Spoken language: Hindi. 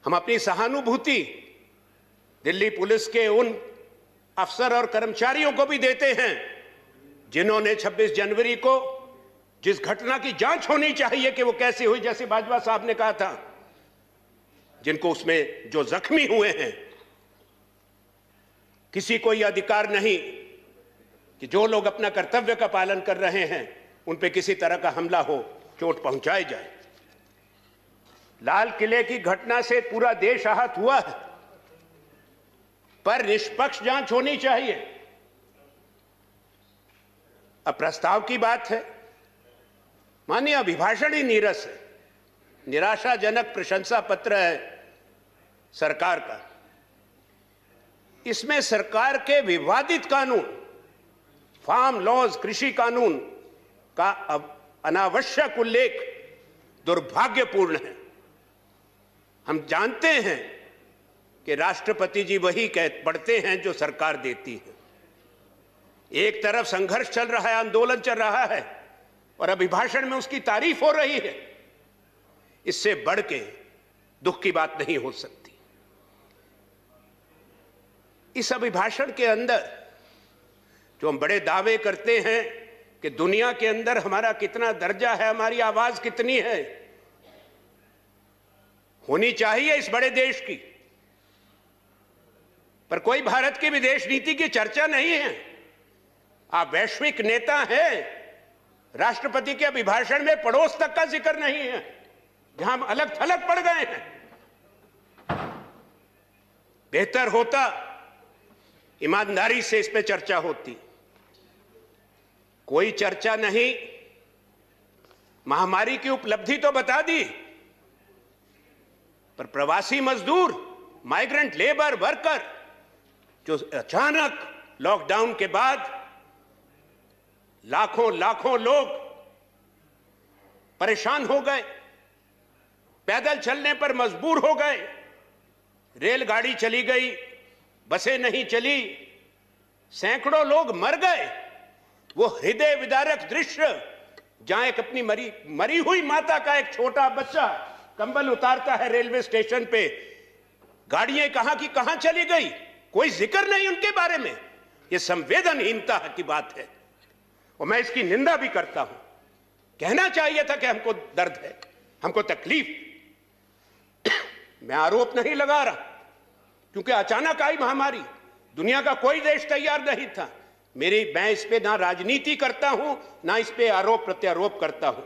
हम अपनी सहानुभूति दिल्ली पुलिस के उन अफसर और कर्मचारियों को भी देते हैं जिन्होंने 26 जनवरी को जिस घटना की जांच होनी चाहिए कि वो कैसे हुई, जैसे बाजवा साहब ने कहा था, जिनको उसमें जो जख्मी हुए हैं, किसी को यह अधिकार नहीं कि जो लोग अपना कर्तव्य का पालन कर रहे हैं उन पे किसी तरह का हमला हो, चोट पहुंचाई जाए। लाल किले की घटना से पूरा देश आहत हुआ है, पर निष्पक्ष जांच होनी चाहिए। अब प्रस्ताव की बात है, माननीय अभिभाषण ही नीरस है, निराशाजनक प्रशंसा पत्र है सरकार का। इसमें सरकार के विवादित कानून, फार्म लॉज, कृषि कानून का अनावश्यक उल्लेख दुर्भाग्यपूर्ण है। हम जानते हैं कि राष्ट्रपति जी वही पढ़ते हैं जो सरकार देती है। एक तरफ संघर्ष चल रहा है, आंदोलन चल रहा है, और अभिभाषण में उसकी तारीफ हो रही है। इससे बढ़ के दुख की बात नहीं हो सकती। इस अभिभाषण के अंदर जो हम बड़े दावे करते हैं कि दुनिया के अंदर हमारा कितना दर्जा है, हमारी आवाज कितनी है, होनी चाहिए इस बड़े देश की, पर कोई भारत की विदेश नीति की चर्चा नहीं है। आप वैश्विक नेता हैं, राष्ट्रपति के अभिभाषण में पड़ोस तक का जिक्र नहीं है, जहां हम अलग थलग पड़ गए हैं। बेहतर होता ईमानदारी से इस पे चर्चा होती। कोई चर्चा नहीं। महामारी की उपलब्धि तो बता दी, पर प्रवासी मजदूर, माइग्रेंट लेबर वर्कर, जो अचानक लॉकडाउन के बाद लाखों लोग परेशान हो गए, पैदल चलने पर मजबूर हो गए, रेलगाड़ी चली गई, बसें नहीं चली, सैकड़ों लोग मर गए। वो हृदय विदारक दृश्य जहां एक अपनी मरी हुई माता का एक छोटा बच्चा कंबल उतारता है रेलवे स्टेशन पे, गाड़ियां कहां की कहां चली गई, कोई जिक्र नहीं उनके बारे में। यह संवेदनहीनता की बात है और मैं इसकी निंदा भी करता हूं। कहना चाहिए था कि हमको दर्द है, हमको तकलीफ। मैं आरोप नहीं लगा रहा, क्योंकि अचानक आई महामारी, दुनिया का कोई देश तैयार नहीं था। मैं इस पे ना राजनीति करता हूं, ना इस पे आरोप प्रत्यारोप करता हूं।